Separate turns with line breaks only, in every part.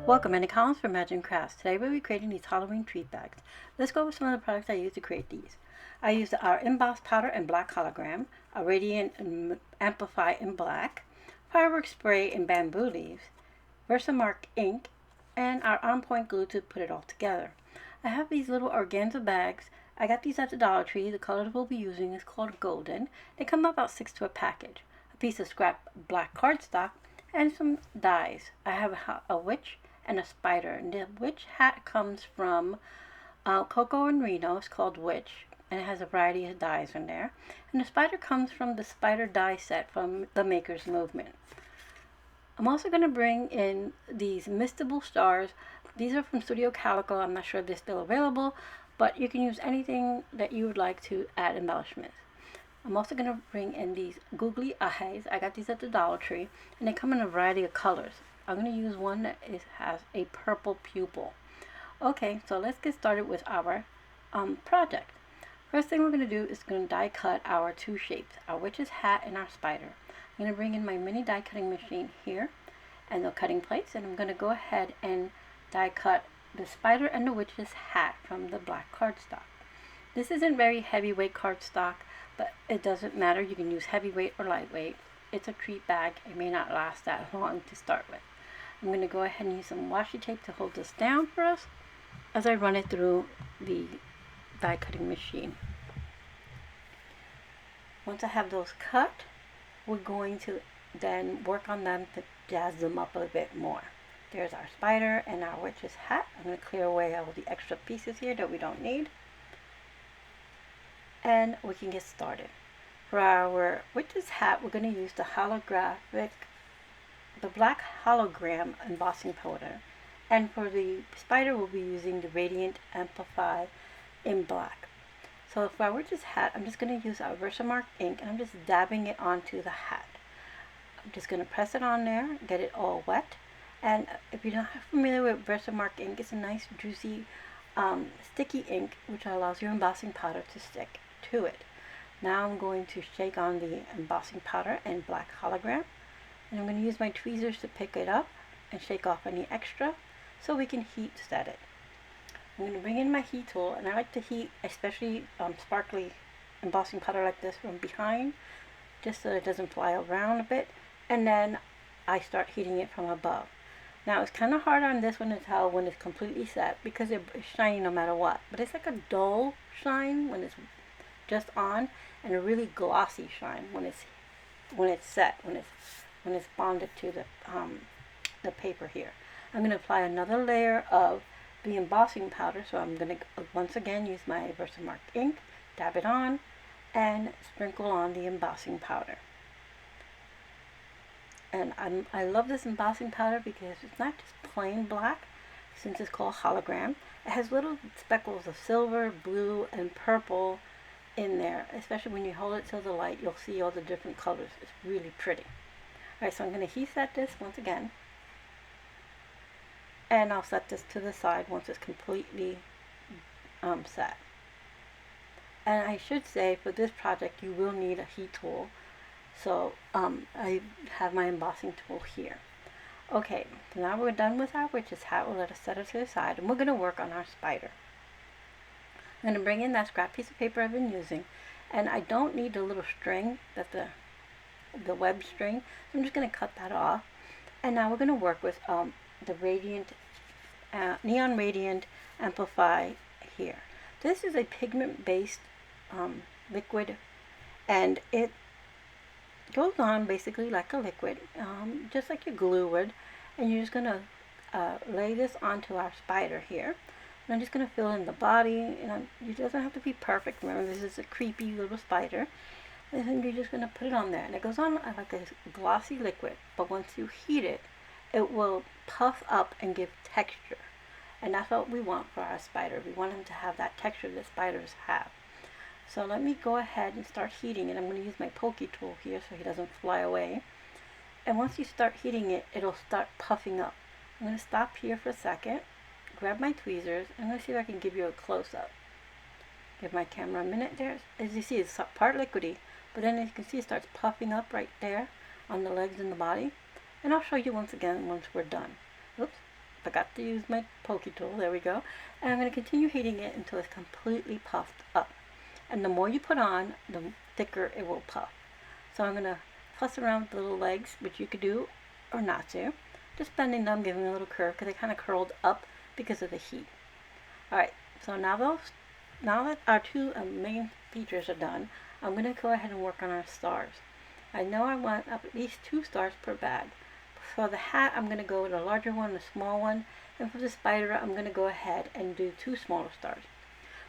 Welcome, Annie Collins for Imagine Crafts. Today we'll be creating these Halloween treat bags. Let's go over some of the products I used to create these. I used our Emboss powder in black hologram, a radiant Amplify in black, fireworks spray in bamboo leaves, Versamark ink, and our on point glue to put it all together. I have these little organza bags. I got these at the Dollar Tree. The color we'll be using is called golden. They come about 6 to a package. A piece of scrap black cardstock and some dies. I have a witch and a spider. And the witch hat comes from Coco and Reno. It's called Witch, and it has a variety of dies in there. And the spider comes from the spider die set from the Maker's Movement. I'm also going to bring in these Mistable stars. These are from Studio Calico. I'm not sure if they're still available, but you can use anything that you would like to add embellishments. I'm also going to bring in these Googly eyes. I got these at the Dollar Tree, and they come in a variety of colors. I'm going to use one that has a purple pupil. Okay, so let's get started with our project. First thing we're going to do is going to die cut our two shapes, our witch's hat and our spider. I'm going to bring in my mini die cutting machine here and the cutting plates, and I'm going to go ahead and die cut the spider and the witch's hat from the black cardstock. This isn't very heavyweight cardstock, but it doesn't matter. You can use heavyweight or lightweight. It's a treat bag. It may not last that long to start with. I'm going to go ahead and use some washi tape to hold this down for us as I run it through the die cutting machine. Once I have those cut, we're going to then work on them to jazz them up a bit more. There's our spider and our witch's hat. I'm going to clear away all the extra pieces here that we don't need, and we can get started. For our witch's hat, we're going to use the black hologram embossing powder, and for the spider we'll be using the radiant Amplify in black. So for our witch's hat, I'm just going to use our Versamark ink, and I'm just dabbing it onto the hat. I'm just going to press it on there, get it all wet. And if you're not familiar with Versamark ink, it's a nice juicy sticky ink which allows your embossing powder to stick to it. Now I'm going to shake on the embossing powder and black hologram, and I'm going to use my tweezers to pick it up and shake off any extra so we can heat set it. I'm going to bring in my heat tool, and I like to heat especially sparkly embossing powder like this from behind, just so it doesn't fly around a bit, and then I start heating it from above. Now it's kind of hard on this one to tell when it's completely set because it's shiny no matter what, but it's like a dull shine when it's just on, and a really glossy shine when it's set, when it's bonded to the paper here. I'm going to apply another layer of the embossing powder, so I'm going to once again use my Versamark ink, dab it on, and sprinkle on the embossing powder. And I love this embossing powder because it's not just plain black, since it's called hologram. It has little speckles of silver, blue, and purple in there. Especially when you hold it to the light, you'll see all the different colors. It's really pretty. Alright, so I'm going to heat set this once again, and I'll set this to the side once it's completely set. And I should say, for this project you will need a heat tool, so I have my embossing tool here. Okay, so now we're done with our witch's hat. We'll let us set it to the side, and we're going to work on our spider. I'm going to bring in that scrap piece of paper I've been using, and I don't need the little string, that the web string, so I'm just going to cut that off. And now we're going to work with the radiant neon radiant Amplify here. This is a pigment based liquid, and it goes on basically like a liquid, just like your glue would, and you're just going to lay this onto our spider here. And I'm just going to fill in the body, and it doesn't have to be perfect. Remember, this is a creepy little spider. And then you're just going to put it on there, and it goes on like a glossy liquid, but once you heat it, it will puff up and give texture. And that's what we want for our spider. We want him to have that texture that spiders have. So let me go ahead and start heating it. I'm going to use my pokey tool here so he doesn't fly away. And once you start heating it, it'll start puffing up. I'm going to stop here for a second, grab my tweezers, and let's see if I can give you a close-up. Give my camera a minute there. As you see, it's part liquidy, but then as you can see, it starts puffing up right there on the legs and the body. And I'll show you once again once we're done. Oops. Forgot to use my pokey tool. There we go. And I'm going to continue heating it until it's completely puffed up. And the more you put on, the thicker it will puff. So I'm going to fuss around with the little legs, which you could do or not do. Just bending them, giving them a little curve because they kind of curled up because of the heat. Alright, so now that our two main features are done, I'm going to go ahead and work on our stars. I know I want at least 2 stars per bag. For the hat, I'm going to go with a larger one and a small one. And for the spider, I'm going to go ahead and do 2 smaller stars.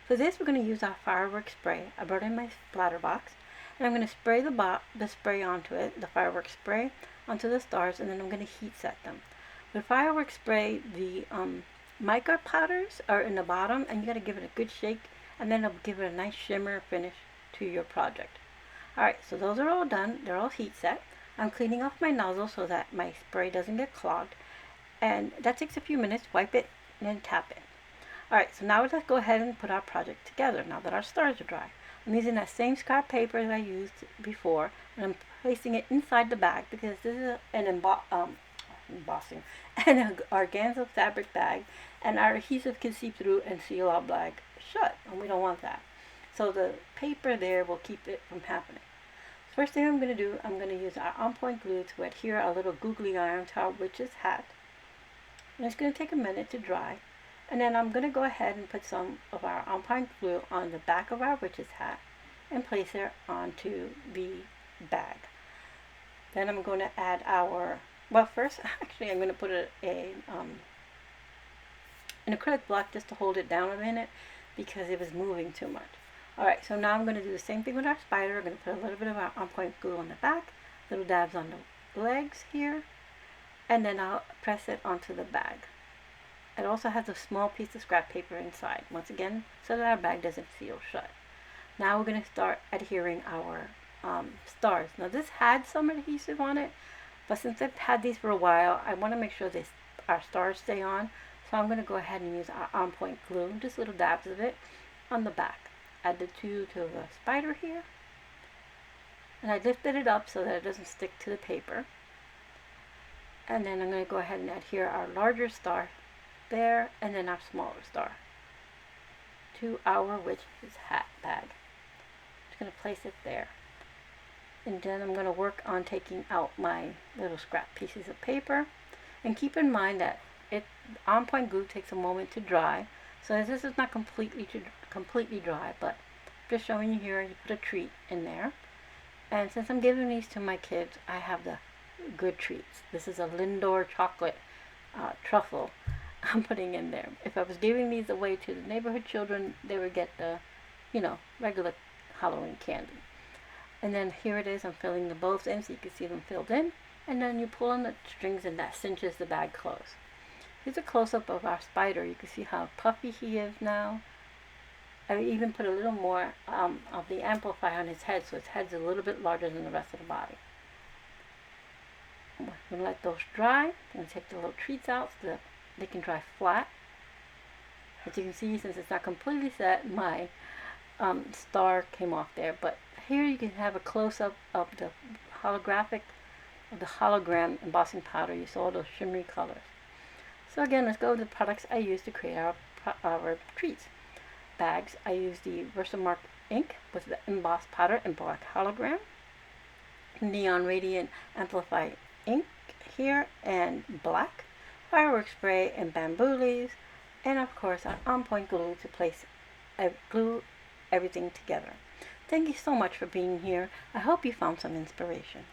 For this, we're going to use our fireworks spray. I brought in my splatter box. And I'm going to spray the spray onto it, the fireworks spray, onto the stars. And then I'm going to heat set them. With fireworks spray, the mica powders are in the bottom. And you got to give it a good shake. And then it'll give it a nice shimmer finish to your project. Alright, so those are all done. They're all heat set. I'm cleaning off my nozzle so that my spray doesn't get clogged. And that takes a few minutes. Wipe it and then tap it. Alright, so now let's go ahead and put our project together now that our stars are dry. I'm using that same scrap paper that I used before. And I'm placing it inside the bag because this is an embossing and an organza fabric bag. And our adhesive can seep through and seal our bag shut. And we don't want that. So the paper there will keep it from happening. First thing I'm going to do, I'm going to use our on-point glue to adhere our little googly eye onto our witch's hat. And it's going to take a minute to dry. And then I'm going to go ahead and put some of our on-point glue on the back of our witch's hat and place it onto the bag. Then I'm going to add our, well first, actually I'm going to put an acrylic block just to hold it down a minute because it was moving too much. Alright, so now I'm going to do the same thing with our spider. I'm going to put a little bit of our on-point glue on the back, little dabs on the legs here, and then I'll press it onto the bag. It also has a small piece of scrap paper inside, once again, so that our bag doesn't seal shut. Now we're going to start adhering our stars. Now this had some adhesive on it, but since I've had these for a while, I want to make sure our stars stay on, so I'm going to go ahead and use our on-point glue, just little dabs of it, on the back. Add the 2 to the spider here. And I lifted it up so that it doesn't stick to the paper. And then I'm going to go ahead and adhere our larger star there and then our smaller star to our witch's hat bag. Just going to place it there. And then I'm going to work on taking out my little scrap pieces of paper. And keep in mind that on-point glue takes a moment to dry. So this is not completely dry, but just showing you here, you put a treat in there. And since I'm giving these to my kids, I have the good treats. This is a Lindor chocolate truffle I'm putting in there. If I was giving these away to the neighborhood children, they would get the, regular Halloween candy. And then here it is, I'm filling the both in so you can see them filled in. And then you pull on the strings and that cinches the bag closed. Here's a close-up of our spider. You can see how puffy he is now. I even put a little more of the Amplify on his head, so his head's a little bit larger than the rest of the body. I'm going to let those dry. I'm going to take the little treats out so that they can dry flat. As you can see, since it's not completely set, my star came off there. But here you can have a close-up of the hologram embossing powder. You saw those shimmery colors. So again, let's go over the products I used to create our treats. Bags, I used the Versamark ink with the Mboss powder and black hologram. Neon Radiant Amplify ink here and black. Fireworks spray and bamboo leaves. And of course our on-point glue to glue everything together. Thank you so much for being here. I hope you found some inspiration.